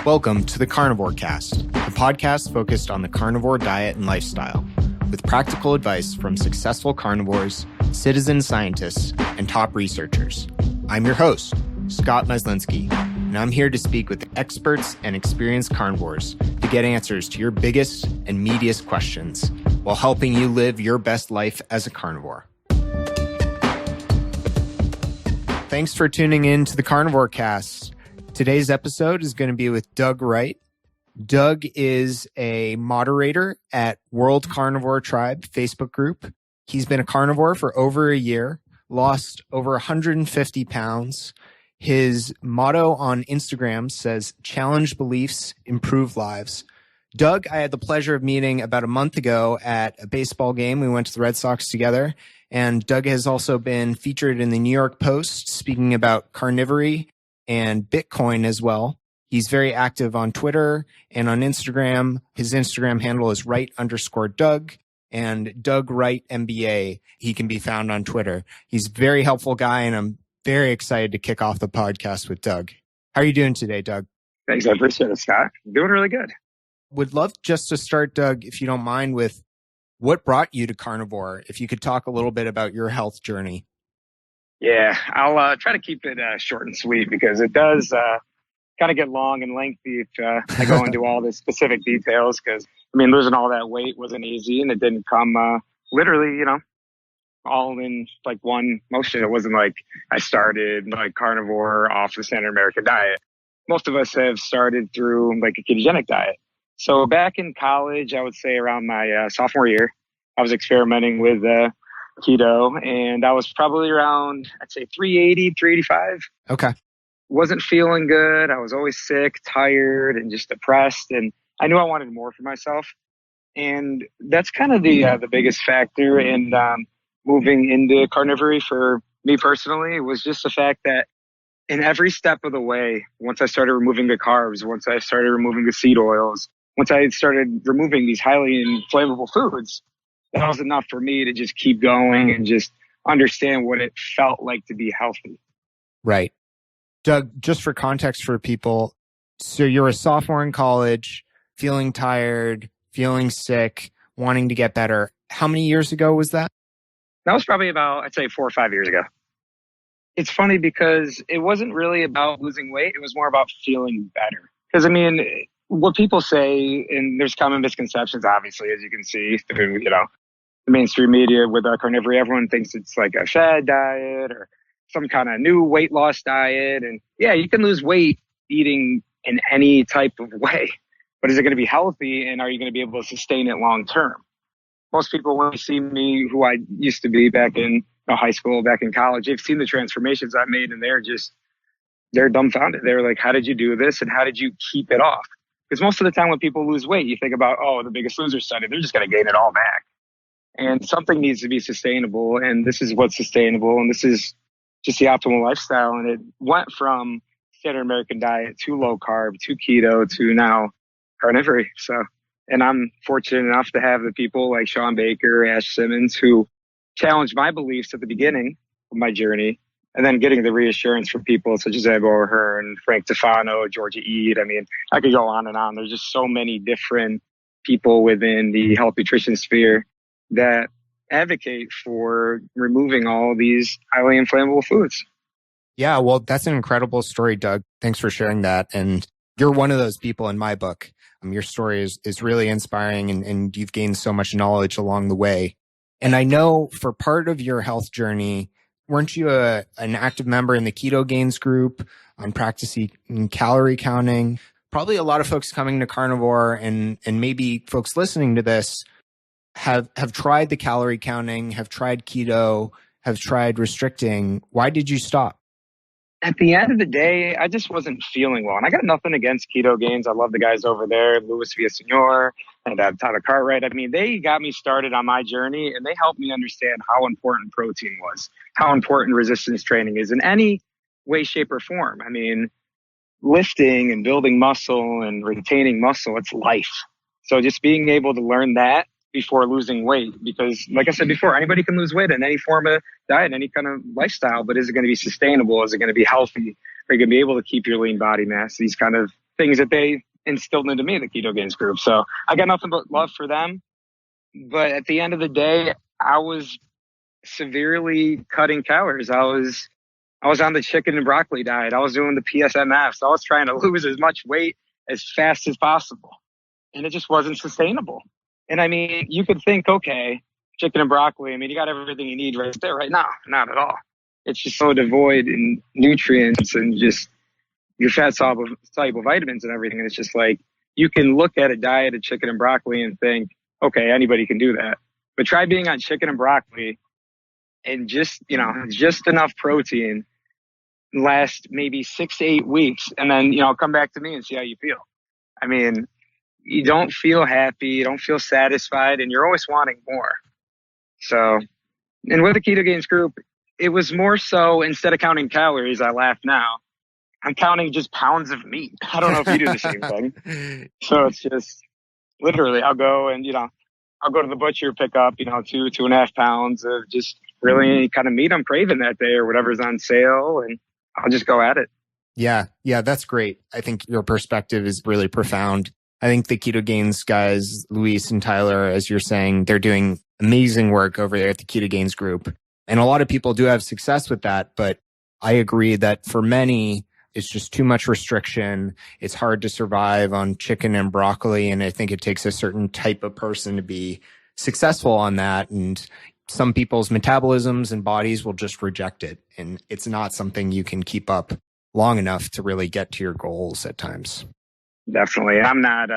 Welcome to the Carnivore Cast, a podcast focused on the carnivore diet and lifestyle, with practical advice from successful carnivores, citizen scientists, and top researchers. I'm your host, Scott Meslinski, and I'm here to speak with experts and experienced carnivores to get answers to your biggest and meatiest questions while helping you live your best life as a carnivore. Thanks for tuning in to the Carnivore Cast. Today's episode is going to be with Doug Wright. Doug is a moderator at World Carnivore Tribe Facebook group. He's been a carnivore for over a year, lost over 150 pounds. His motto on Instagram says, "Challenge beliefs, improve lives." Doug, I had the pleasure of meeting about a month ago at a baseball game. We went to the Red Sox together. And Doug has also been featured in the New York Post speaking about carnivory and Bitcoin as well. He's very active on Twitter and on Instagram. His Instagram handle is Wright_Doug and Doug Wright MBA. He can be found on Twitter. He's a very helpful guy, and I'm very excited to kick off the podcast with Doug. How are you doing today, Doug? Thanks. I appreciate it, Scott. I'm doing really good. Would love just to start, Doug, if you don't mind, with what brought you to carnivore? If you could talk a little bit about your health journey. Yeah, I'll try to keep it short and sweet because it does kind of get long and lengthy if I go into all the specific details. Because, I mean, losing all that weight wasn't easy, and it didn't come literally, all in like one motion. It wasn't like I started like carnivore off the standard American diet. Most of us have started through like a ketogenic diet. So back in college, I would say around my sophomore year, I was experimenting with keto, and I was probably around, I'd say 380, 385. Okay. Wasn't feeling good. I was always sick, tired, and just depressed. And I knew I wanted more for myself. And that's kind of the biggest factor in moving into carnivory for me personally, was just the fact that in every step of the way, once I started removing the carbs, once I started removing the seed oils, once I started removing these highly inflammable foods, that was enough for me to just keep going and just understand what it felt like to be healthy. Right. Doug, just for context for people, so you're a sophomore in college, feeling tired, feeling sick, wanting to get better. How many years ago was that? That was probably about, I'd say 4 or 5 years ago. It's funny because it wasn't really about losing weight. It was more about feeling better. Because, I mean, what people say, and there's common misconceptions, obviously, as you can see through, the mainstream media with carnivory. Everyone thinks it's like a fad diet or some kind of new weight loss diet. And yeah, you can lose weight eating in any type of way, but is it going to be healthy, and are you going to be able to sustain it long term? Most people, when they see me, who I used to be back in high school, back in college, they've seen the transformations I made, and they're dumbfounded. They're like, how did you do this? And how did you keep it off? Because most of the time when people lose weight, you think about, the Biggest Loser study, they're just going to gain it all back. And something needs to be sustainable. And this is what's sustainable. And this is just the optimal lifestyle. And it went from standard American diet to low carb, to keto, to now carnivory. So, and I'm fortunate enough to have the people like Sean Baker, Ash Simmons, who challenged my beliefs at the beginning of my journey. And then getting the reassurance from people such as Ebo O'Hearn, Frank Tufano, Georgia Eid. I mean, I could go on and on. There's just so many different people within the health nutrition sphere that advocate for removing all these highly inflammable foods. Yeah, well, that's an incredible story, Doug. Thanks for sharing that. And you're one of those people in my book. Your story is really inspiring, and you've gained so much knowledge along the way. And I know for part of your health journey, weren't you an active member in the Keto Gains group on practicing calorie counting? Probably a lot of folks coming to carnivore and maybe folks listening to this have tried the calorie counting, have tried keto, have tried restricting. Why did you stop? At the end of the day, I just wasn't feeling well. And I got nothing against Keto Gains. I love the guys over there, Louis Villasenor and Tyler Cartwright. I mean, they got me started on my journey, and they helped me understand how important protein was, how important resistance training is in any way, shape, or form. I mean, lifting and building muscle and retaining muscle, it's life. So just being able to learn that before losing weight, because like I said before, anybody can lose weight in any form of diet, any kind of lifestyle, but is it going to be sustainable? Is it going to be healthy? Are you going to be able to keep your lean body mass? These kind of things that they instilled into me, the Ketogenic group. So I got nothing but love for them. But at the end of the day, I was severely cutting calories. I was on the chicken and broccoli diet. I was doing the PSMF. So I was trying to lose as much weight as fast as possible. And it just wasn't sustainable. And I mean, you could think, okay, chicken and broccoli, I mean, you got everything you need right there, right now. Not at all. It's just so devoid in nutrients and just your fat soluble vitamins and everything. And it's just like, you can look at a diet of chicken and broccoli and think, okay, anybody can do that. But try being on chicken and broccoli and just enough protein last maybe 6 to 8 weeks. And then, come back to me and see how you feel. I mean, you don't feel happy, you don't feel satisfied, and you're always wanting more. So, and with the Ketogenic group, it was more so, instead of counting calories, I laugh now, I'm counting just pounds of meat. I don't know if you do the same thing. So it's just literally, I'll go and, I'll go to the butcher, pick up, 2.5 pounds of just really any kind of meat I'm craving that day or whatever's on sale. And I'll just go at it. Yeah, that's great. I think your perspective is really profound. I think the Ketogenic guys, Luis and Tyler, as you're saying, they're doing amazing work over there at the Ketogenic group. And a lot of people do have success with that. But I agree that for many, it's just too much restriction. It's hard to survive on chicken and broccoli. And I think it takes a certain type of person to be successful on that. And some people's metabolisms and bodies will just reject it. And it's not something you can keep up long enough to really get to your goals at times. Definitely. I'm not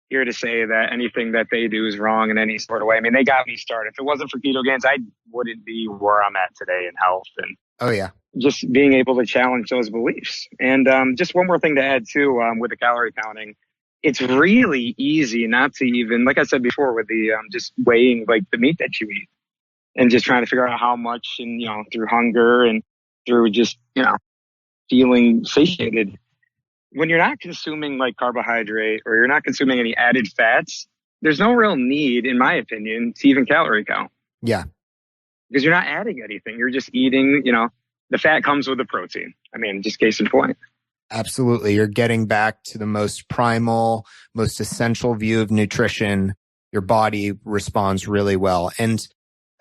here to say that anything that they do is wrong in any sort of way. I mean, they got me started. If it wasn't for Ketogenic, I wouldn't be where I'm at today in health. And oh, yeah. Just being able to challenge those beliefs. And just one more thing to add too, with the calorie counting, it's really easy not to even, like I said before, with the just weighing like the meat that you eat and just trying to figure out how much, and through hunger and through just feeling satiated. When you're not consuming like carbohydrate or you're not consuming any added fats, there's no real need, in my opinion, to even calorie count. Yeah. Because you're not adding anything. You're just eating, the fat comes with the protein. I mean, just case in point. Absolutely. You're getting back to the most primal, most essential view of nutrition. Your body responds really well. And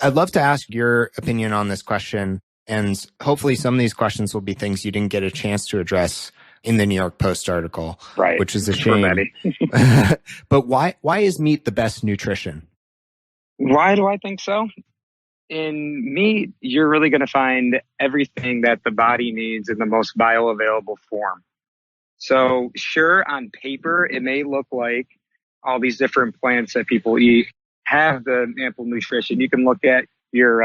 I'd love to ask your opinion on this question. And hopefully some of these questions will be things you didn't get a chance to address in the New York Post article, right? Which is a shame. But why is meat the best nutrition? Why do I think so? In meat, you're really going to find everything that the body needs in the most bioavailable form. So sure, on paper, it may look like all these different plants that people eat have the ample nutrition. You can look at your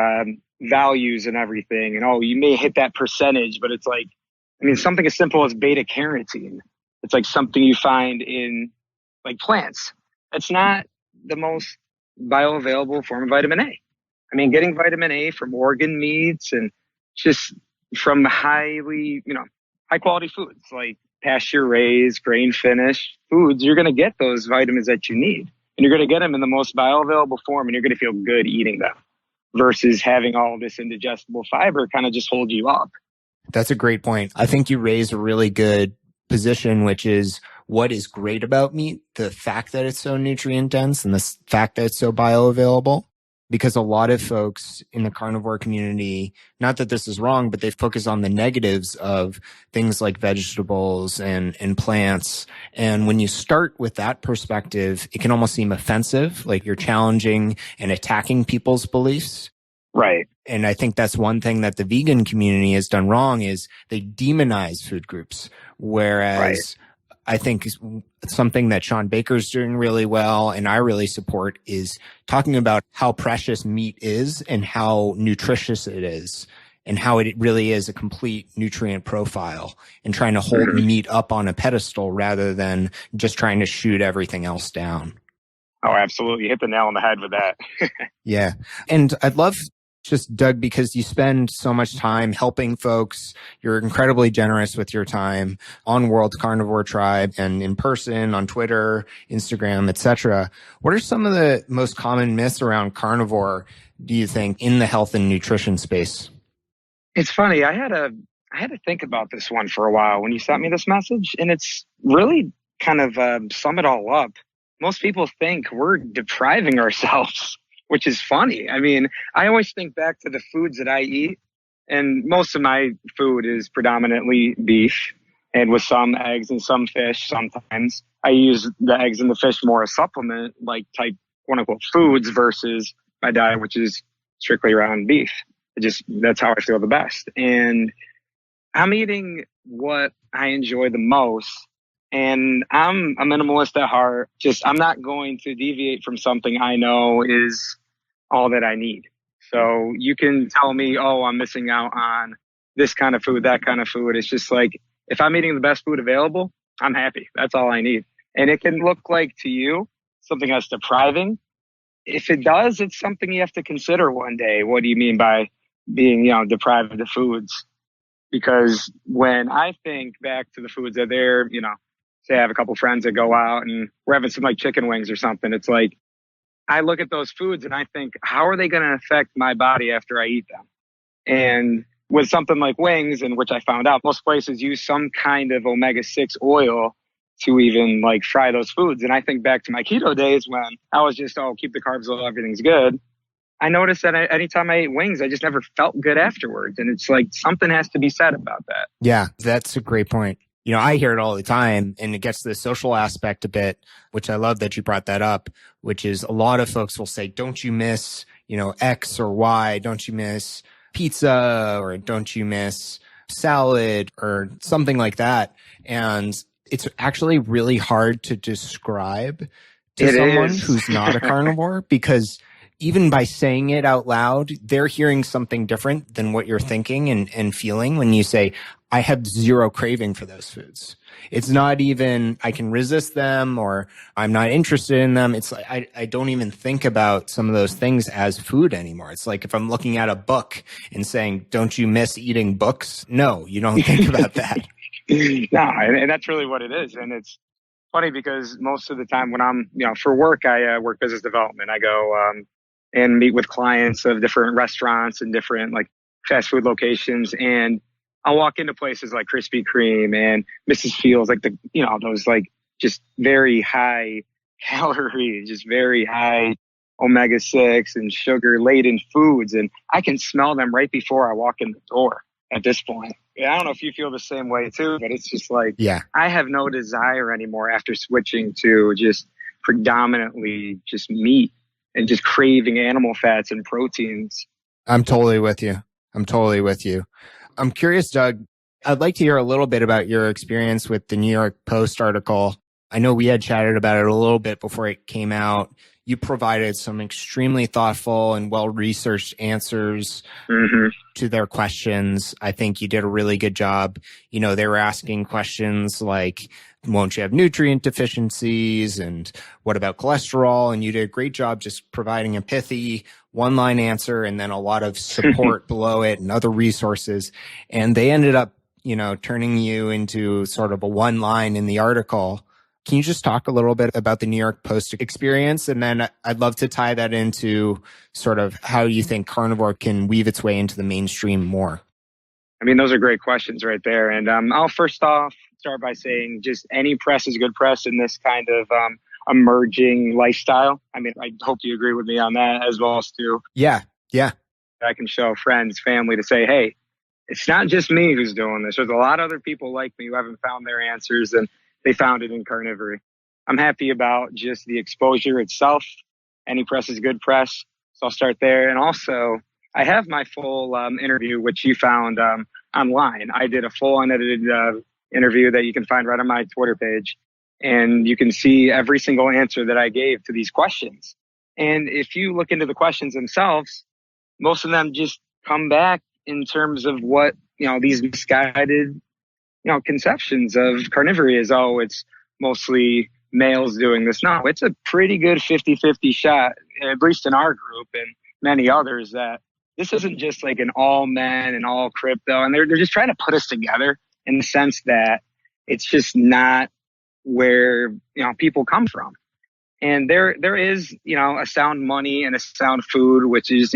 values and everything, and you may hit that percentage, but it's like, something as simple as beta carotene. It's like something you find in like plants. It's not the most bioavailable form of vitamin A. Getting vitamin A from organ meats and just from highly, high quality foods like pasture raised, grain finished foods, you're going to get those vitamins that you need. And you're going to get them in the most bioavailable form, and you're going to feel good eating them versus having all this indigestible fiber kind of just hold you up. That's a great point. I think you raised a really good position, which is what is great about meat, the fact that it's so nutrient dense and the fact that it's so bioavailable. Because a lot of folks in the carnivore community, not that this is wrong, but they focus on the negatives of things like vegetables and plants. And when you start with that perspective, it can almost seem offensive, like you're challenging and attacking people's beliefs. Right. And I think that's one thing that the vegan community has done wrong is they demonize food groups. Whereas I think something that Sean Baker's doing really well and I really support is talking about how precious meat is and how nutritious it is and how it really is a complete nutrient profile and trying to hold meat up on a pedestal rather than just trying to shoot everything else down. Oh, absolutely. You hit the nail on the head with that. Yeah. And I'd love just, Doug, because you spend so much time helping folks. You're incredibly generous with your time on World Carnivore Tribe and in person on Twitter, Instagram, etc. What are some of the most common myths around carnivore, do you think, in the health and nutrition space? It's funny. I had a I had to think about this one for a while when you sent me this message, and it's really kind of sum it all up. Most people think we're depriving ourselves, which is funny. I mean, I always think back to the foods that I eat, and most of my food is predominantly beef and with some eggs and some fish sometimes. I use the eggs and the fish more as supplement, like type quote unquote foods versus my diet, which is strictly around beef. That's how I feel the best. And I'm eating what I enjoy the most. And I'm a minimalist at heart. I'm not going to deviate from something I know is all that I need. So you can tell me, oh, I'm missing out on this kind of food, that kind of food. It's just like, if I'm eating the best food available, I'm happy. That's all I need. And it can look like to you something that's depriving. If it does, it's something you have to consider one day. What do you mean by being, deprived of the foods? Because when I think back to the foods that they're, say I have a couple friends that go out and we're having some like chicken wings or something. It's like, I look at those foods and I think, how are they going to affect my body after I eat them? And with something like wings, and which I found out most places use some kind of omega-6 oil to even like fry those foods. And I think back to my keto days when I was just, keep the carbs low, everything's good. I noticed that anytime I ate wings, I just never felt good afterwards. And it's like something has to be said about that. Yeah, that's a great point. I hear it all the time, and it gets to the social aspect a bit, which I love that you brought that up, which is a lot of folks will say, don't you miss, X or Y? Don't you miss pizza, or don't you miss salad or something like that? And it's actually really hard to describe to someone who's not a carnivore, because even by saying it out loud, they're hearing something different than what you're thinking and feeling when you say, I have zero craving for those foods. It's not even, I can resist them or I'm not interested in them. It's like, I don't even think about some of those things as food anymore. It's like if I'm looking at a book and saying, don't you miss eating books? No, you don't think about that. No, and that's really what it is. And it's funny because most of the time when I'm, for work, I work business development. I go and meet with clients of different restaurants and different like fast food locations. And I'll walk into places like Krispy Kreme and Mrs. Fields, like those like just very high calorie, just very high omega-6 and sugar laden foods. And I can smell them right before I walk in the door at this point. I don't know if you feel the same way too, but it's just like, I have no desire anymore after switching to just predominantly just meat and just craving animal fats and proteins. I'm totally with you. I'm curious, Doug, I'd like to hear a little bit about your experience with the New York Post article. I know we had chatted about it a little bit before it came out. You provided some extremely thoughtful and well-researched answers to their questions. I think you did a really good job. They were asking questions like, won't you have nutrient deficiencies? And what about cholesterol? And you did a great job just providing a pithy one-line answer and then a lot of support below it and other resources. And they ended up, turning you into sort of a one line in the article. Can you just talk a little bit about the New York Post experience? And then I'd love to tie that into sort of how you think carnivore can weave its way into the mainstream more. I mean, those are great questions right there. And I'll first off start by saying just any press is good press in this kind of emerging lifestyle. I mean, I hope you agree with me on that as well as to. Yeah. I can show friends, family to say, hey, it's not just me who's doing this. There's a lot of other people like me who haven't found their answers and they found it in carnivory. I'm happy about just the exposure itself. Any press is good press. So I'll start there. And also, I have my full interview, which you found online. I did a full unedited interview that you can find right on my Twitter page. And you can see every single answer that I gave to these questions. And if you look into the questions themselves, most of them just come back in terms of what, these misguided, conceptions of carnivory is, it's mostly males doing this. No, it's a pretty good 50-50 shot, at least in our group and many others, that this isn't just like an all men and all crypto. And they're just trying to put us together in the sense that it's just not where, people come from. And there is, a sound money and a sound food, which is,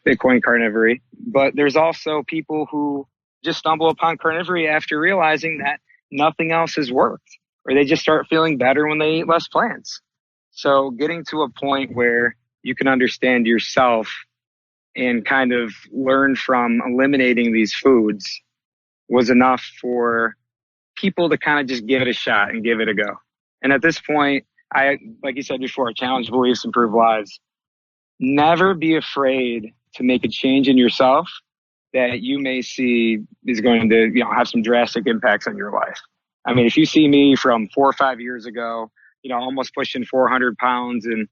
Bitcoin carnivory. But there's also people who just stumble upon carnivory after realizing that nothing else has worked, or they just start feeling better when they eat less plants. So getting to a point where you can understand yourself and kind of learn from eliminating these foods was enough for people to kind of just give it a shot and give it a go. And at this point, like you said before, challenge beliefs, improve lives. Never be afraid to make a change in yourself that you may see is going to, have some drastic impacts on your life. I mean, if you see me from 4 or 5 years ago, almost pushing 400 pounds and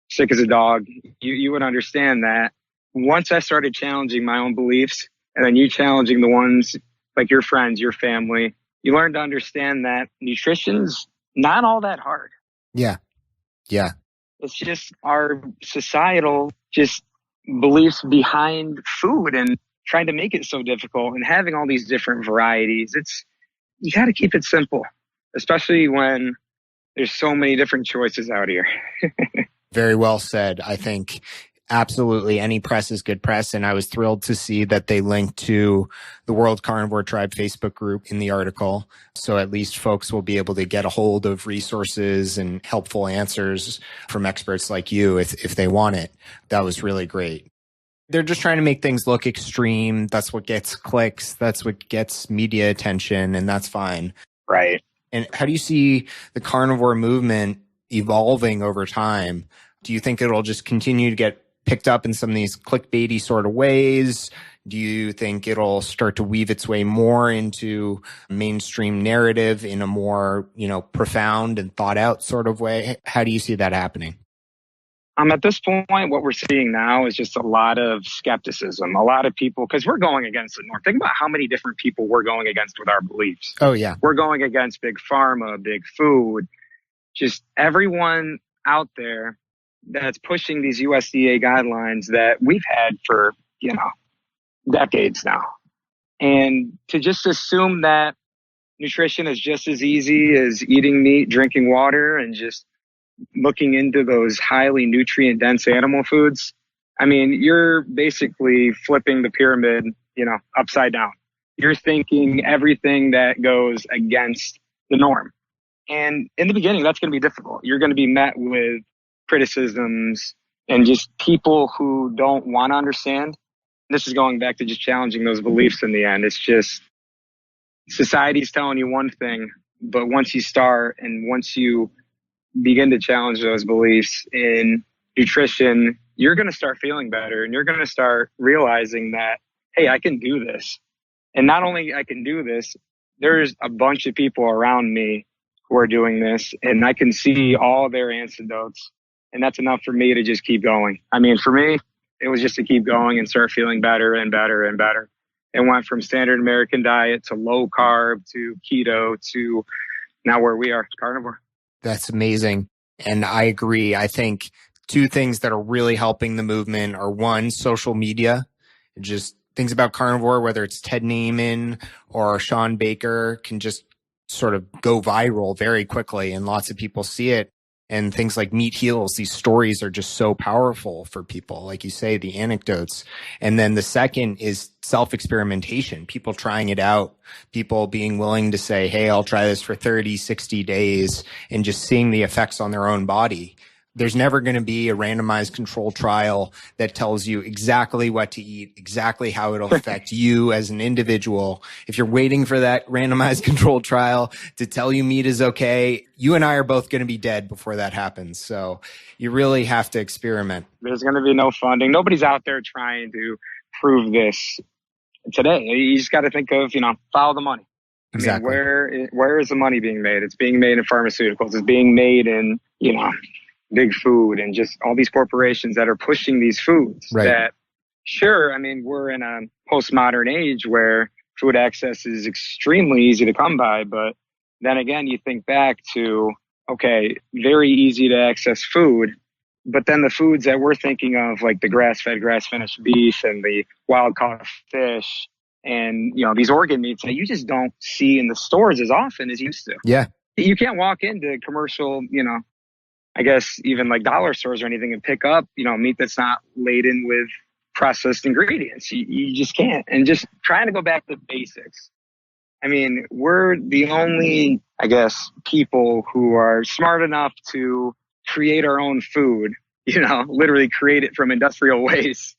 sick as a dog, you would understand that once I started challenging my own beliefs, and then you challenging the ones like your friends, your family, you learn to understand that nutrition's not all that hard. Yeah. Yeah. It's just our societal beliefs behind food and trying to make it so difficult and having all these different varieties. You got to keep it simple, especially when there's so many different choices out here. Very well said. I think absolutely any press is good press. And I was thrilled to see that they linked to the World Carnivore Tribe Facebook group in the article. So at least folks will be able to get a hold of resources and helpful answers from experts like you if they want it. That was really great. They're just trying to make things look extreme. That's what gets clicks. That's what gets media attention, and that's fine. Right. And how do you see the carnivore movement evolving over time? Do you think it'll just continue to get picked up in some of these clickbaity sort of ways? Do you think it'll start to weave its way more into mainstream narrative in a more, profound and thought out sort of way? How do you see that happening? At this point, what we're seeing now is just a lot of skepticism. A lot of people, because we're going against the norm. Think about how many different people we're going against with our beliefs. Oh, yeah. We're going against big pharma, big food, just everyone out there that's pushing these USDA guidelines that we've had for, decades now. And to just assume that nutrition is just as easy as eating meat, drinking water, and just looking into those highly nutrient dense animal foods, I mean, you're basically flipping the pyramid, upside down. You're thinking everything that goes against the norm. And in the beginning, that's going to be difficult. You're going to be met with criticisms and just people who don't want to understand. This is going back to just challenging those beliefs in the end. It's just society's telling you one thing, but once you start and once you begin to challenge those beliefs in nutrition, you're going to start feeling better and you're going to start realizing that, hey, I can do this. And not only I can do this, there's a bunch of people around me who are doing this and I can see all their antidotes. And that's enough for me to just keep going. I mean, for me, it was just to keep going and start feeling better and better and better. It went from standard American diet to low carb to keto to now where we are, carnivore. That's amazing. And I agree. I think two things that are really helping the movement are one, social media, just things about carnivore, whether it's Ted Naiman or Sean Baker, can just sort of go viral very quickly and lots of people see it. And things like Meat Heals, these stories are just so powerful for people. Like you say, the anecdotes. And then the second is self-experimentation, people trying it out, people being willing to say, hey, I'll try this for 30, 60 days and just seeing the effects on their own body. There's never going to be a randomized control trial that tells you exactly what to eat, exactly how it'll affect you as an individual. If you're waiting for that randomized control trial to tell you meat is okay, you and I are both going to be dead before that happens. So you really have to experiment. There's going to be no funding. Nobody's out there trying to prove this today. You just got to think of, follow the money. Exactly. I mean, where is the money being made? It's being made in pharmaceuticals. It's being made in, big food and just all these corporations that are pushing these foods. Right. That, sure, I mean, we're in a postmodern age where food access is extremely easy to come by. But then again, you think back to, okay, very easy to access food. But then the foods that we're thinking of, like the grass-fed, grass-finished beef and the wild-caught fish and, these organ meats that you just don't see in the stores as often as you used to. Yeah. You can't walk into commercial, I guess even like dollar stores or anything and pick up, meat that's not laden with processed ingredients. You just can't. And just trying to go back to basics. I mean, we're the only, I guess, people who are smart enough to create our own food, literally create it from industrial waste,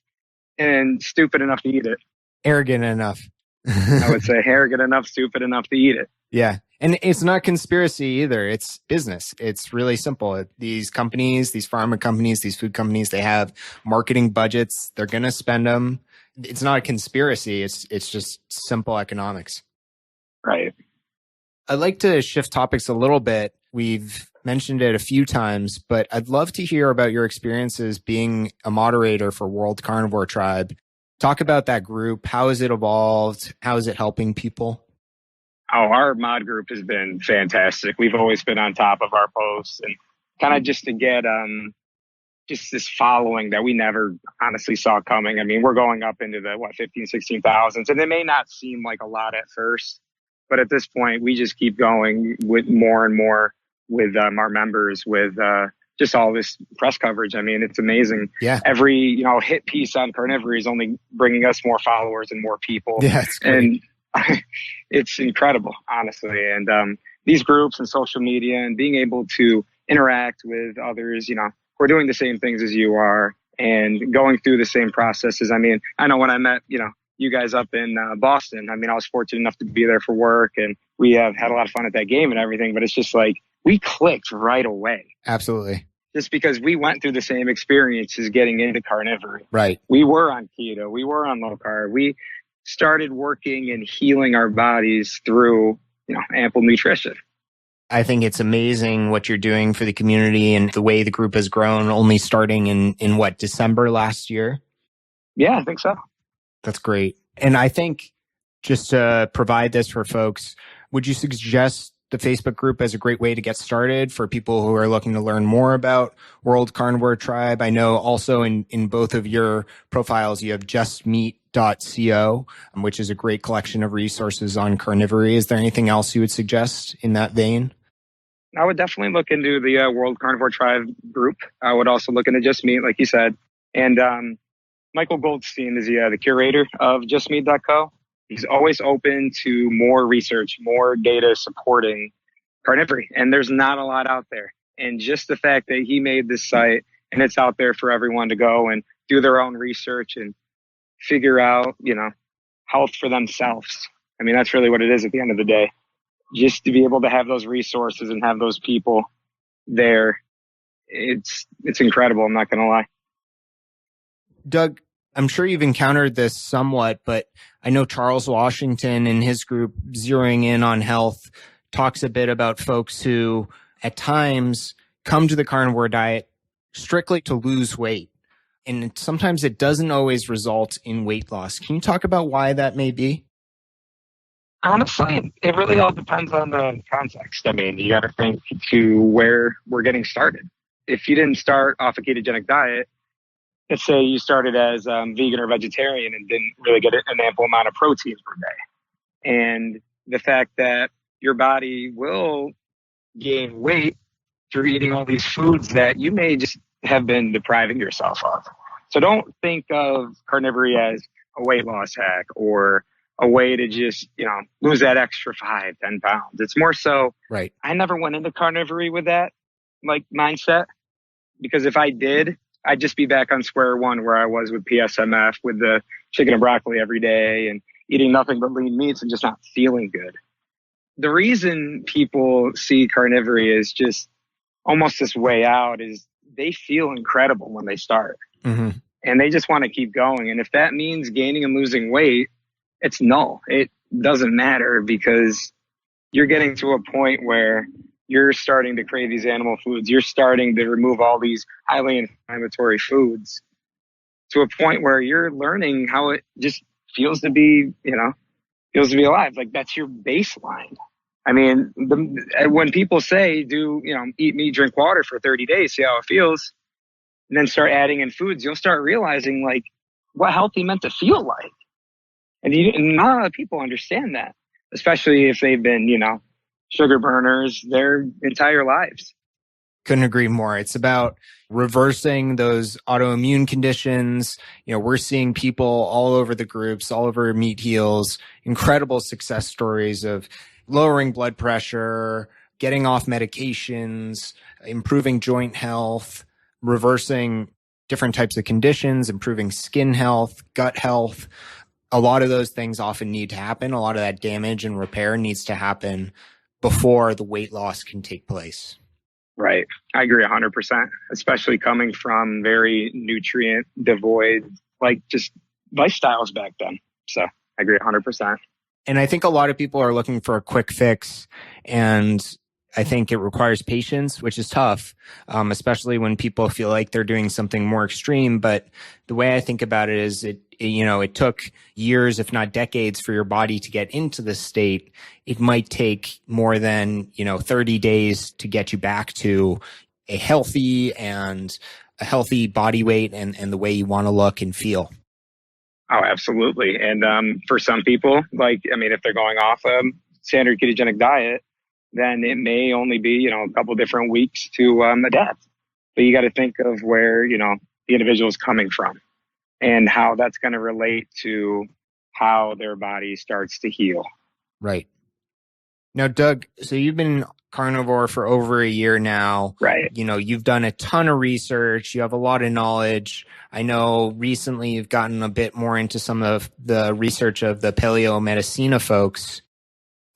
and stupid enough to eat it. Arrogant enough. I would say arrogant enough, stupid enough to eat it. Yeah. And it's not conspiracy either. It's business. It's really simple. These companies, these pharma companies, these food companies, they have marketing budgets. They're going to spend them. It's not a conspiracy. It's just simple economics. Right. I'd like to shift topics a little bit. We've mentioned it a few times, but I'd love to hear about your experiences being a moderator for World Carnivore Tribe. Talk about that group. How has it evolved? How is it helping people? Oh, our mod group has been fantastic. We've always been on top of our posts, and kind of just to get just this following that we never honestly saw coming. I mean, we're going up into the 15, 16,000s, and it may not seem like a lot at first, but at this point, we just keep going with more and more with our members, with just all this press coverage. I mean, it's amazing. Yeah. Every hit piece on Carnivore is only bringing us more followers and more people. Yeah, it's great. And it's incredible, honestly. And these groups and social media and being able to interact with others, who are doing the same things as you are and going through the same processes. I mean, I know when I met, you guys up in Boston, I mean, I was fortunate enough to be there for work, and we have had a lot of fun at that game and everything, but it's just like we clicked right away. Absolutely. Just because we went through the same experiences getting into carnivore. Right. We were on keto. We were on low carb. We started working and healing our bodies through, ample nutrition. I think it's amazing what you're doing for the community and the way the group has grown, only starting in what, December last year? Yeah, I think so. That's great. And I think just to provide this for folks, would you suggest the Facebook group as a great way to get started for people who are looking to learn more about World Carnivore Tribe? I know also in both of your profiles, you have justmeat.co, which is a great collection of resources on carnivore. Is there anything else you would suggest in that vein? I would definitely look into the World Carnivore Tribe group. I would also look into Just Meat, like you said. And Michael Goldstein is the curator of justmeat.co. He's always open to more research, more data supporting carnivore. And there's not a lot out there. And just the fact that he made this site and it's out there for everyone to go and do their own research and figure out, health for themselves. I mean, that's really what it is at the end of the day. Just to be able to have those resources and have those people there, it's incredible. I'm not going to lie. Doug, I'm sure you've encountered this somewhat, but I know Charles Washington in his group, Zeroing In on Health, talks a bit about folks who at times come to the carnivore diet strictly to lose weight. And sometimes it doesn't always result in weight loss. Can you talk about why that may be? Honestly, it really all depends on the context. I mean, you got to think to where we're getting started. If you didn't start off a ketogenic diet, let's say you started as vegan or vegetarian and didn't really get an ample amount of protein per day. And the fact that your body will gain weight through eating all these foods that you may just have been depriving yourself of. So don't think of carnivore as a weight loss hack or a way to just, lose that extra 5-10 pounds. It's more so, right. I never went into carnivore with that mindset, because if I did, I'd just be back on square one where I was with PSMF, with the chicken and broccoli every day and eating nothing but lean meats and just not feeling good. The reason people see carnivore as just almost this way out is they feel incredible when they start. Mm-hmm. And they just want to keep going. And if that means gaining and losing weight, it's null. It doesn't matter, because you're getting to a point where you're starting to crave these animal foods. You're starting to remove all these highly inflammatory foods to a point where you're learning how it just feels to be, alive. Like, that's your baseline. I mean, when people say eat meat, drink water for 30 days, see how it feels, and then start adding in foods, you'll start realizing what healthy meant to feel like. And not a lot of people understand that, especially if they've been, sugar burners their entire lives. Couldn't agree more. It's about reversing those autoimmune conditions. We're seeing people all over the groups, all over Meat Heals, incredible success stories of lowering blood pressure, getting off medications, improving joint health, reversing different types of conditions, improving skin health, gut health. A lot of those things often need to happen. A lot of that damage and repair needs to happen before the weight loss can take place. Right. I agree 100%, especially coming from very nutrient devoid, like just lifestyles back then. So I agree 100%. And I think a lot of people are looking for a quick fix, and I think it requires patience, which is tough, especially when people feel like they're doing something more extreme. But the way I think about it is it took years, if not decades, for your body to get into this state. It might take more than, 30 days to get you back to a healthy body weight and the way you want to look and feel. Oh, absolutely. And for some people, if they're going off a standard ketogenic diet, then it may only be, a couple different weeks to adapt. But you got to think of where, the individual is coming from and how that's going to relate to how their body starts to heal. Right. Now, Doug, so you've been carnivore for over a year now. Right. You've done a ton of research. You have a lot of knowledge. I know recently you've gotten a bit more into some of the research of the Paleo Medicina folks.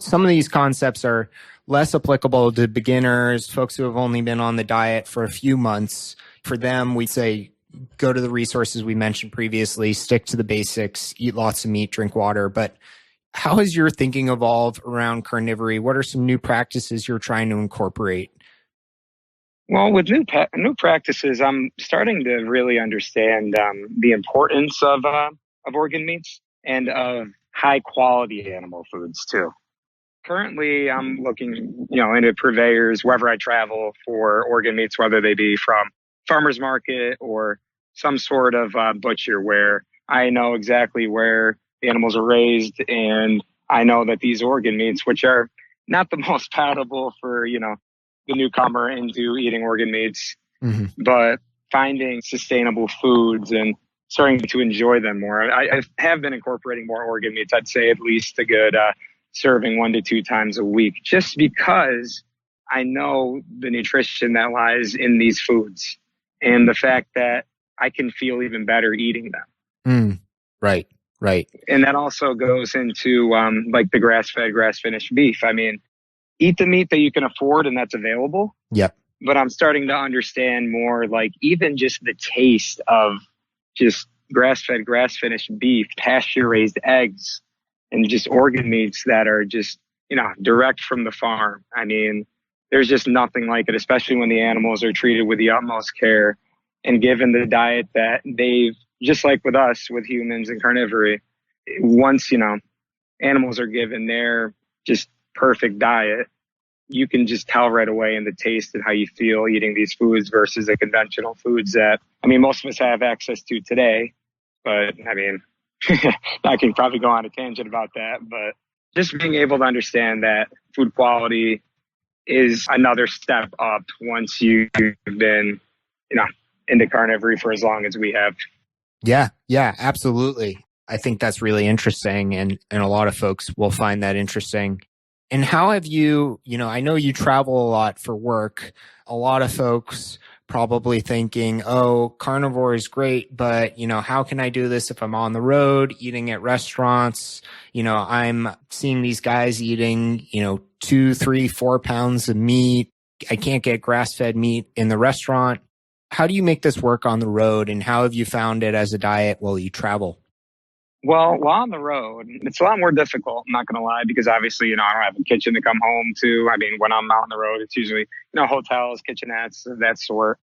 Some of these concepts are less applicable to beginners, folks who have only been on the diet for a few months. For them, we'd say, go to the resources we mentioned previously, stick to the basics, eat lots of meat, drink water. But how has your thinking evolved around carnivory? What are some new practices you're trying to incorporate? Well, with new practices, I'm starting to really understand the importance of organ meats and of high quality animal foods too. Currently, I'm looking, into purveyors wherever I travel for organ meats, whether they be from farmers market or some sort of butcher, where I know exactly where the animals are raised, and I know that these organ meats, which are not the most palatable for, the newcomer into eating organ meats, but finding sustainable foods and starting to enjoy them more. I have been incorporating more organ meats, I'd say at least a good serving 1 to 2 times a week, just because I know the nutrition that lies in these foods and the fact that I can feel even better eating them. Right. And that also goes into the grass-fed, grass-finished beef. Eat the meat that you can afford and that's available. Yep. But I'm starting to understand more, even just the taste of just grass-fed, grass-finished beef, pasture-raised eggs, and just organ meats that are just, direct from the farm. There's just nothing like it, especially when the animals are treated with the utmost care and given the diet that they've, just like with us, with humans and carnivory, once, animals are given their just perfect diet, you can just tell right away in the taste and how you feel eating these foods versus the conventional foods that, most of us have access to today. But I can probably go on a tangent about that, but just being able to understand that food quality is another step up once you've been, into carnivory for as long as we have. Yeah, absolutely. I think that's really interesting, and a lot of folks will find that interesting. And how have you, I know you travel a lot for work. A lot of folks probably thinking, oh, carnivore is great, but, how can I do this if I'm on the road, eating at restaurants? I'm seeing these guys eating, 2, 3, 4 pounds of meat. I can't get grass-fed meat in the restaurant. How do you make this work on the road, and how have you found it as a diet while you travel? Well, while on the road, it's a lot more difficult, I'm not going to lie, because obviously, I don't have a kitchen to come home to. When I'm out on the road, it's usually, hotels, kitchenettes, that sort.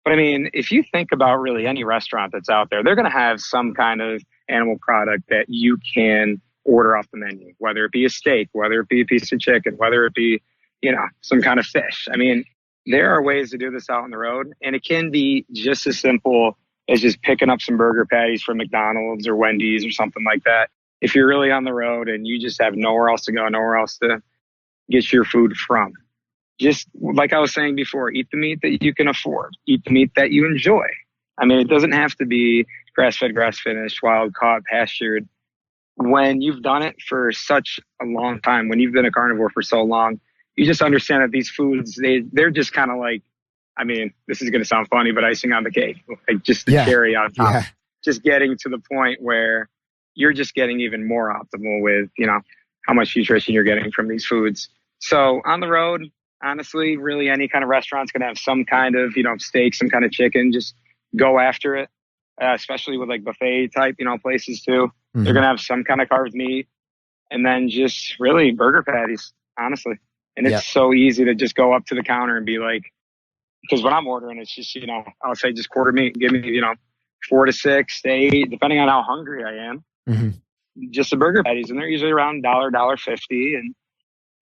But if you think about really any restaurant that's out there, they're going to have some kind of animal product that you can order off the menu, whether it be a steak, whether it be a piece of chicken, whether it be, some kind of fish. There are ways to do this out on the road, and it can be just as simple as just picking up some burger patties from McDonald's or Wendy's or something like that. If you're really on the road and you just have nowhere else to go, nowhere else to get your food from. just like I was saying before, eat the meat that you can afford, eat the meat that you enjoy. I mean, it doesn't have to be grass-fed, grass-finished, wild-caught, pastured. When you've done it for such a long time, when you've been a carnivore for so long, you just understand that these foods, they're just kind of like, I mean, this is going to sound funny, but icing on the cake, like just the cherry on top. Yeah. Just getting to the point where you're just getting even more optimal with, how much nutrition you're getting from these foods. So on the road, honestly, really any kind of restaurant's going to have some kind of, steak, some kind of chicken. Just go after it, especially with like buffet type, places too. Mm-hmm. They're going to have some kind of carved meat, and then just really burger patties, honestly. And it's so easy to just go up to the counter and be like, because when I'm ordering, it's just, I'll say just quarter meat, give me, 4 to 6 to 8, depending on how hungry I am. Mm-hmm. Just the burger patties, and they're usually around $1.50, and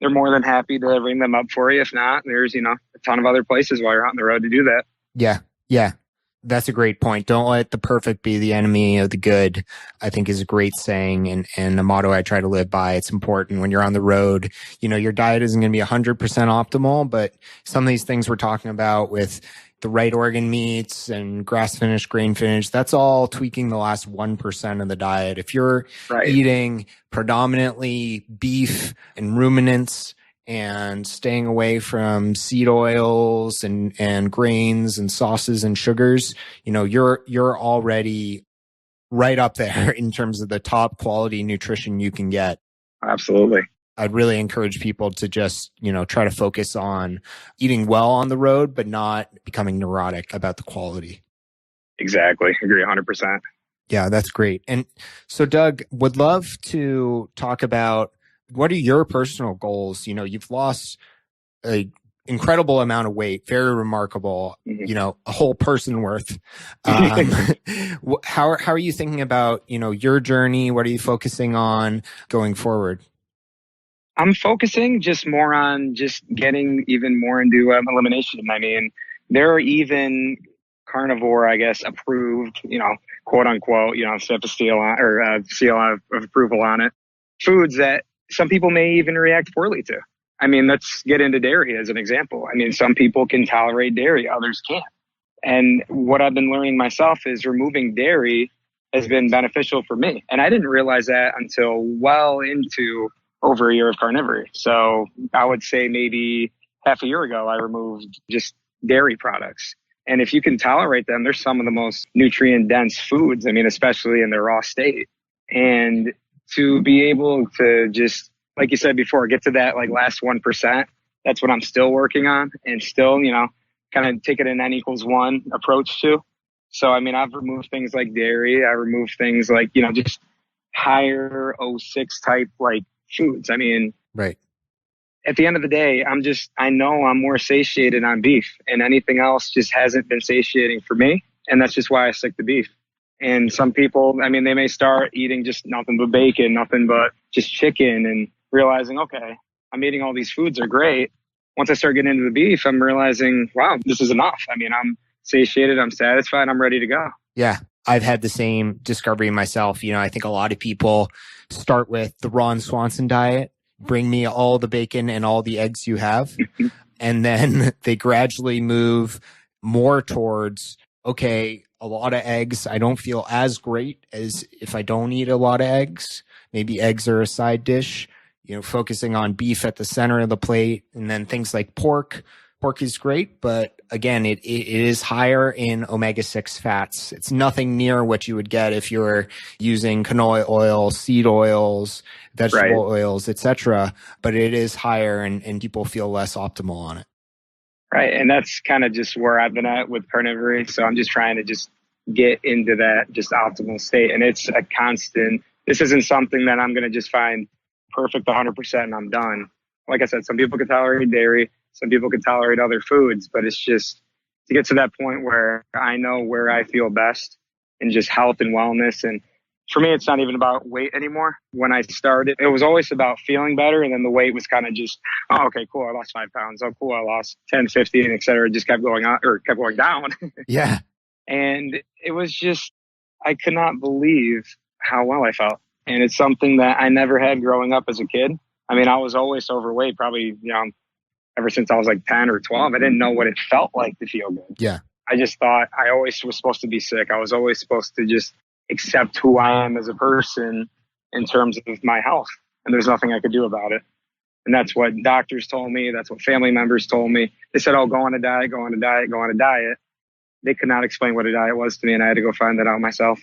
they're more than happy to ring them up for you. If not, there's, a ton of other places while you're out on the road to do that. Yeah. Yeah. That's a great point. Don't let the perfect be the enemy of the good, I think is a great saying and a motto I try to live by. It's important when you're on the road. Your diet isn't going to be 100% optimal, but some of these things we're talking about with the right organ meats and grass finished, grain finished, that's all tweaking the last 1% of the diet. If you're eating predominantly beef and ruminants, and staying away from seed oils and grains and sauces and sugars, you're already right up there in terms of the top quality nutrition you can get. Absolutely. I'd really encourage people to just, try to focus on eating well on the road, but not becoming neurotic about the quality. Exactly. Agree 100%. Yeah, that's great. And so Doug, would love to talk about what are your personal goals? You've lost an incredible amount of weight, very remarkable, a whole person worth. How are you thinking about, your journey? What are you focusing on going forward? I'm focusing just more on just getting even more into elimination. I mean, there are even carnivore, I guess, approved, quote unquote, so have a seal on or seal of approval on it. Foods that some people may even react poorly to. I mean, let's get into dairy as an example. I mean, some people can tolerate dairy, others can't. And what I've been learning myself is removing dairy has been beneficial for me. And I didn't realize that until well into over a year of carnivory. So I would say maybe half a year ago, I removed just dairy products. And if you can tolerate them, they're some of the most nutrient dense foods. I mean, especially in their raw state. And to be able to just, like you said before, get to that like last 1%, that's what I'm still working on and still, kind of take it an N=1 approach to. So, I mean, I've removed things like dairy. I removed things like, just higher O6 type like foods. I mean, right. At the end of the day, I know I'm more satiated on beef, and anything else just hasn't been satiating for me. And that's just why I stick to beef. And some people, I mean, they may start eating just nothing but bacon, nothing but just chicken, and realizing, okay, I'm eating all these foods are great. Once I start getting into the beef, I'm realizing, wow, this is enough. I mean, I'm satiated, I'm satisfied, I'm ready to go. Yeah. I've had the same discovery myself. I think a lot of people start with the Ron Swanson diet, bring me all the bacon and all the eggs you have. And then they gradually move more towards, okay, a lot of eggs. I don't feel as great as if I don't eat a lot of eggs. Maybe eggs are a side dish, focusing on beef at the center of the plate. And then things like pork. Pork is great, but again, it is higher in omega-6 fats. It's nothing near what you would get if you were using canola oil, seed oils, vegetable oils, etc. But it is higher and people feel less optimal on it. Right. And that's kind of just where I've been at with carnivory. So I'm just trying to just get into that just optimal state. And it's a constant. This isn't something that I'm going to just find perfect 100% and I'm done. Like I said, some people can tolerate dairy. Some people can tolerate other foods, but it's just to get to that point where I know where I feel best in just health and wellness. And for me, it's not even about weight anymore. When I started, it was always about feeling better. And then the weight was kind of just, oh, okay, cool. I lost 5 pounds. Oh, cool. I lost 10, 15, et cetera. It just kept going on or kept going down. Yeah. And it was just, I could not believe how well I felt. And it's something that I never had growing up as a kid. I mean, I was always overweight, probably, ever since I was like 10 or 12. I didn't know what it felt like to feel good. Yeah. I just thought I always was supposed to be sick. I was always supposed to just accept who I am as a person in terms of my health. And there's nothing I could do about it. And that's what doctors told me. That's what family members told me. They said, oh, go on a diet, go on a diet, go on a diet. They could not explain what a diet was to me, and I had to go find that out myself.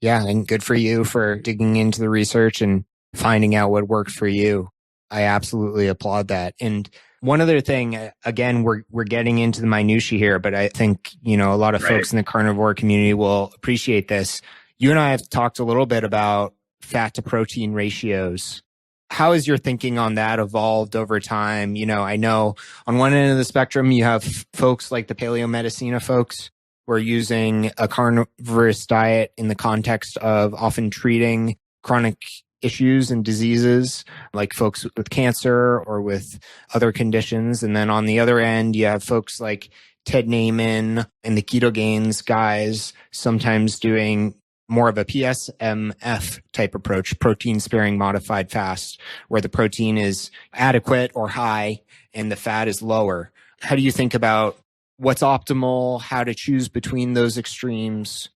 Yeah, and good for you for digging into the research and finding out what worked for you. I absolutely applaud that. And one other thing, again, we're getting into the minutiae here, but I think, a lot of folks in the carnivore community will appreciate this. You and I have talked a little bit about fat to protein ratios. How has your thinking on that evolved over time? I know on one end of the spectrum, you have folks like the Paleomedicina folks who are using a carnivorous diet in the context of often treating chronic issues and diseases like folks with cancer or with other conditions. And then on the other end, you have folks like Ted Naiman and the Ketogains guys sometimes doing more of a PSMF type approach, protein sparing modified fast, where the protein is adequate or high and the fat is lower. How do you think about what's optimal, how to choose between those extremes?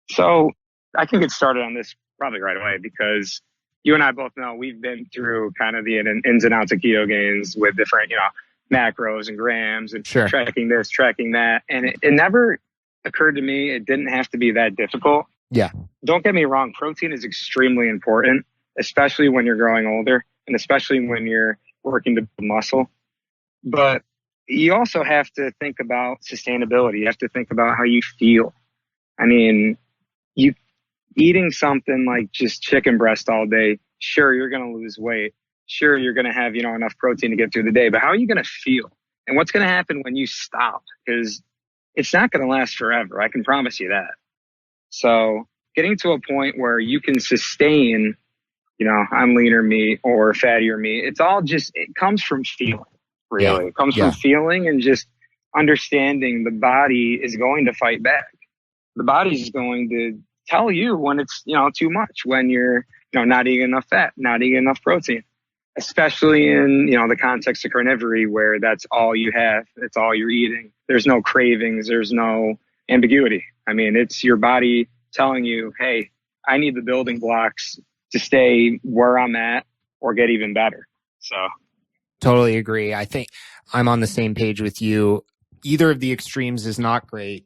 So I can get started on this probably right away, because you and I both know we've been through kind of the ins and outs of Ketogains with different, macros and grams and tracking this, tracking that. And it never occurred to me it didn't have to be that difficult. Yeah. Don't get me wrong. Protein is extremely important, especially when you're growing older and especially when you're working to build muscle. But you also have to think about sustainability. You have to think about how you feel. I mean, you eating something like just chicken breast all day, sure, you're going to lose weight. Sure, you're going to have, enough protein to get through the day. But how are you going to feel? And what's going to happen when you stop? Because it's not going to last forever. I can promise you that. So getting to a point where you can sustain, I'm leaner meat or fattier meat, it comes from feeling, really. Yeah. It comes from feeling and just understanding the body is going to fight back. The body is going to tell you when it's, too much, when you're, not eating enough fat, not eating enough protein, especially in, the context of carnivory where that's all you have. It's all you're eating. There's no cravings. There's no ambiguity. I mean, it's your body telling you, hey, I need the building blocks to stay where I'm at or get even better. So totally agree. I think I'm on the same page with you. Either of the extremes is not great.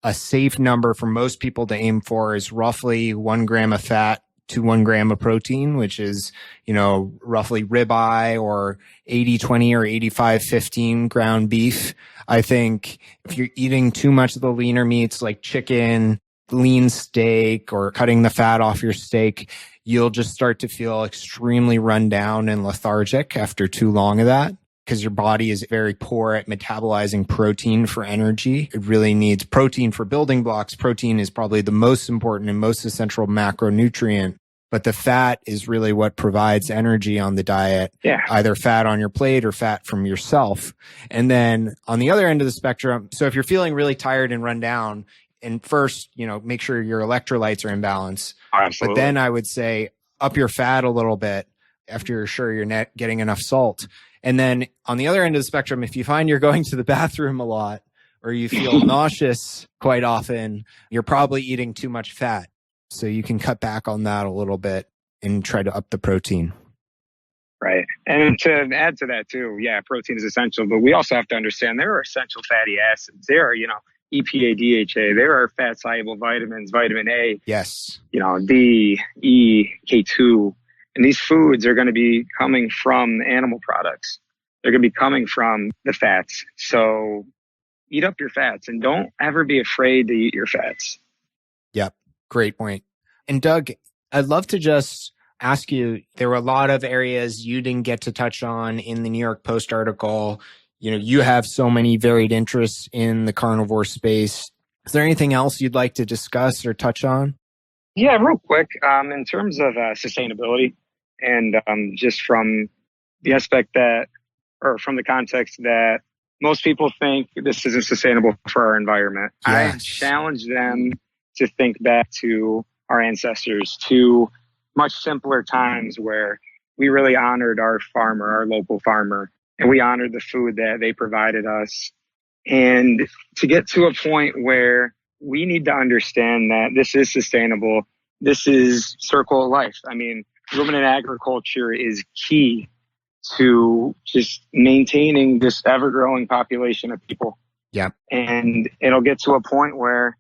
A safe number for most people to aim for is roughly 1 gram of fat to 1 gram of protein, which is, roughly ribeye or 80-20 or 85-15 ground beef. I think if you're eating too much of the leaner meats like chicken, lean steak, or cutting the fat off your steak, you'll just start to feel extremely run down and lethargic after too long of that, because your body is very poor at metabolizing protein for energy. It really needs protein for building blocks. Protein is probably the most important and most essential macronutrient, but the fat is really what provides energy on the diet, either fat on your plate or fat from yourself. And then on the other end of the spectrum, so if you're feeling really tired and run down, and first, make sure your electrolytes are in balance. Absolutely. But then I would say up your fat a little bit after you're sure you're not getting enough salt. And then on the other end of the spectrum, if you find you're going to the bathroom a lot or you feel nauseous quite often, you're probably eating too much fat. So you can cut back on that a little bit and try to up the protein. Right. And to add to that too, protein is essential, but we also have to understand there are essential fatty acids. There are, EPA, DHA. There are fat-soluble vitamins, vitamin A. Yes. D, E, K2. And these foods are going to be coming from animal products. They're going to be coming from the fats. So eat up your fats and don't ever be afraid to eat your fats. Yep. Great point. And Doug, I'd love to just ask you, there were a lot of areas you didn't get to touch on in the New York Post article. You have so many varied interests in the carnivore space. Is there anything else you'd like to discuss or touch on? Yeah, real quick. In terms of sustainability and just from the aspect from the context that most people think this isn't sustainable for our environment. Yes. I challenge them to think back to our ancestors, to much simpler times where we really honored our farmer, our local farmer, and we honored the food that they provided us. And to get to a point where we need to understand that this is sustainable, this is circle of life. I mean, ruminant agriculture is key to just maintaining this ever-growing population of people. Yeah. And it'll get to a point where,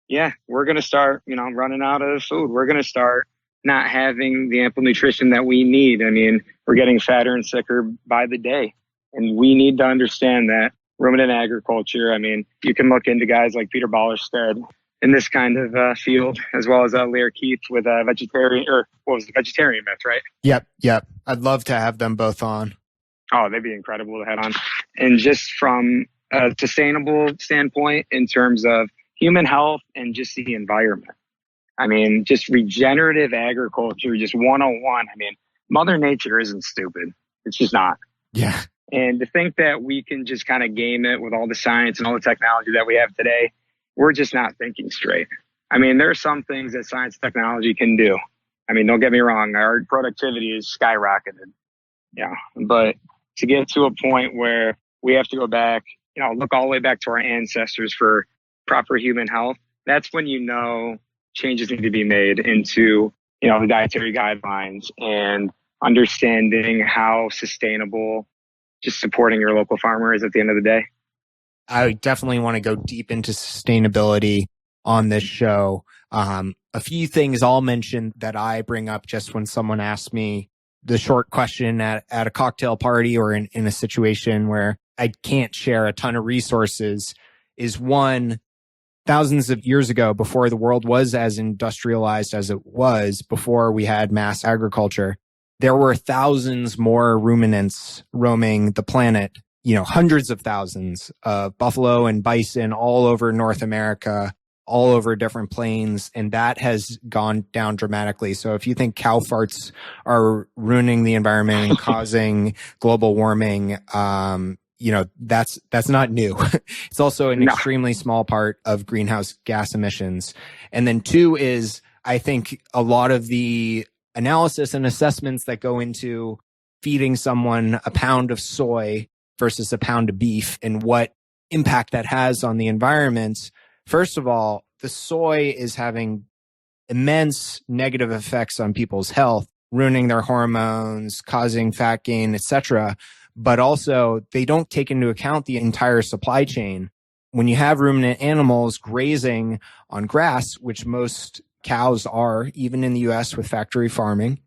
yeah, we're going to start, running out of food. We're going to start not having the ample nutrition that we need. I mean, we're getting fatter and sicker by the day. And we need to understand that ruminant agriculture, I mean, you can look into guys like Peter Ballerstedt in this kind of field, as well as Lear Keith with vegetarian myth, right? Yep. I'd love to have them both on. Oh, they'd be incredible to have on. And just from a sustainable standpoint in terms of human health and just the environment. I mean, just regenerative agriculture, just 101. I mean, Mother Nature isn't stupid. It's just not. Yeah. And to think that we can just kind of game it with all the science and all the technology that we have today, we're just not thinking straight. I mean, there are some things that science and technology can do. I mean, don't get me wrong. Our productivity is skyrocketed. Yeah. But to get to a point where we have to go back, look all the way back to our ancestors for proper human health, that's when changes need to be made into, the dietary guidelines and understanding how sustainable just supporting your local farmer is at the end of the day. I definitely want to go deep into sustainability on this show. A few things I'll mention that I bring up just when someone asks me the short question at a cocktail party or in a situation where I can't share a ton of resources is one, thousands of years ago, before the world was as industrialized as it was, before we had mass agriculture, there were thousands more ruminants roaming the planet, hundreds of thousands of buffalo and bison all over North America, all over different plains. And that has gone down dramatically. So if you think cow farts are ruining the environment and causing global warming, that's not new. It's also an extremely small part of greenhouse gas emissions. And then two is, I think a lot of the analysis and assessments that go into feeding someone a pound of soy versus a pound of beef and what impact that has on the environment. First of all, the soy is having immense negative effects on people's health, ruining their hormones, causing fat gain, etc. But also they don't take into account the entire supply chain. When you have ruminant animals grazing on grass, which most cows are, even in the US with factory farming,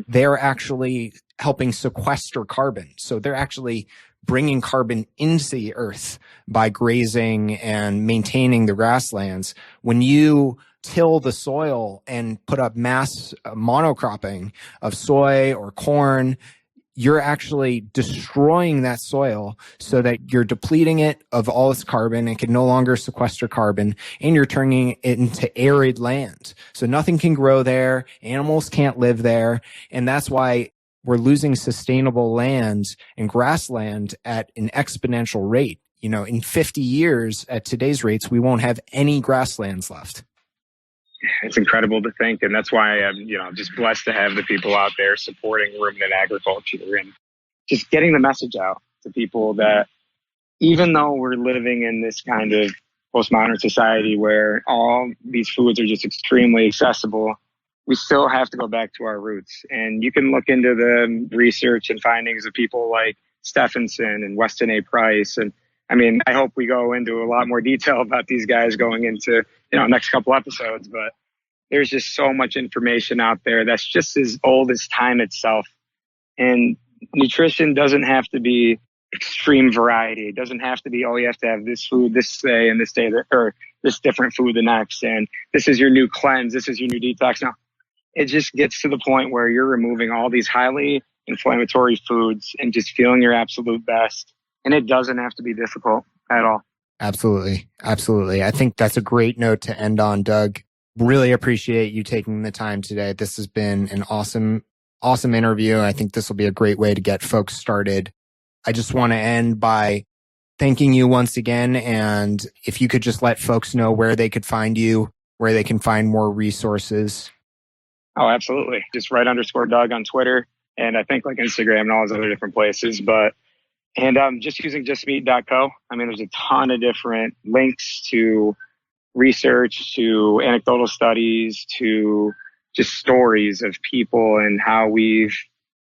they're actually helping sequester carbon. So they're actually bringing carbon into the earth by grazing and maintaining the grasslands. When you till the soil and put up mass monocropping of soy or corn, you're actually destroying that soil so that you're depleting it of all its carbon. It can no longer sequester carbon, and you're turning it into arid land. So nothing can grow there. Animals can't live there. And that's why we're losing sustainable land and grassland at an exponential rate. In 50 years at today's rates, we won't have any grasslands left. It's incredible to think. And that's why I'm, just blessed to have the people out there supporting ruminant agriculture and just getting the message out to people that even though we're living in this kind of postmodern society where all these foods are just extremely accessible, we still have to go back to our roots. And you can look into the research and findings of people like Stephenson and Weston A. Price. And I mean, I hope we go into a lot more detail about these guys going into, next couple episodes, but there's just so much information out there that's just as old as time itself. And nutrition doesn't have to be extreme variety. It doesn't have to be, you have to have this food this day and this day, or this different food the next. And this is your new cleanse. This is your new detox. No, it just gets to the point where you're removing all these highly inflammatory foods and just feeling your absolute best. And it doesn't have to be difficult at all. Absolutely. Absolutely. I think that's a great note to end on, Doug. Really appreciate you taking the time today. This has been an awesome interview. I think this will be a great way to get folks started. I just want to end by thanking you once again. And if you could just let folks know where they could find you, where they can find more resources. Oh, absolutely. Just Wright_Doug on Twitter. And I think like Instagram and all those other different places. But And just using justmeat.co. I mean, there's a ton of different links to research, to anecdotal studies, to just stories of people and how we've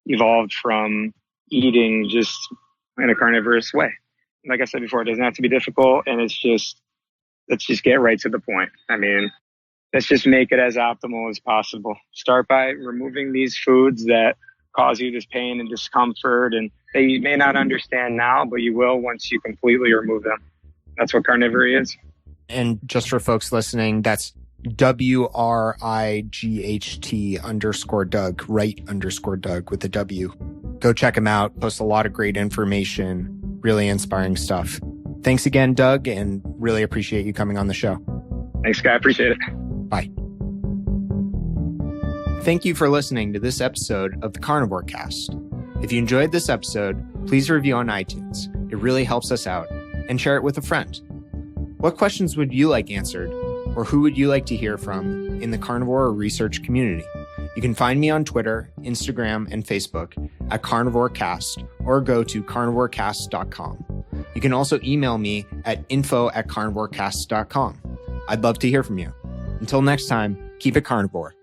evolved from eating just in a carnivorous way. Like I said before, it doesn't have to be difficult, and let's just get right to the point. I mean, let's just make it as optimal as possible. Start by removing these foods that cause you this pain and discomfort, and that you may not understand now, but you will once you completely remove them. That's what carnivory is. And just for folks listening, that's WRIGHT_Doug, Wright_Doug with a W. Go check him out. Post a lot of great information, really inspiring stuff. Thanks again, Doug, and really appreciate you coming on the show. Thanks, Guy. Appreciate it. Bye. Thank you for listening to this episode of the Carnivore Cast. If you enjoyed this episode, please review on iTunes. It really helps us out. And share it with a friend. What questions would you like answered, or who would you like to hear from in the carnivore research community? You can find me on Twitter, Instagram, and Facebook at Carnivore Cast, or go to carnivorecast.com. You can also email me at info@carnivorecast.com. I'd love to hear from you. Until next time, keep it carnivore.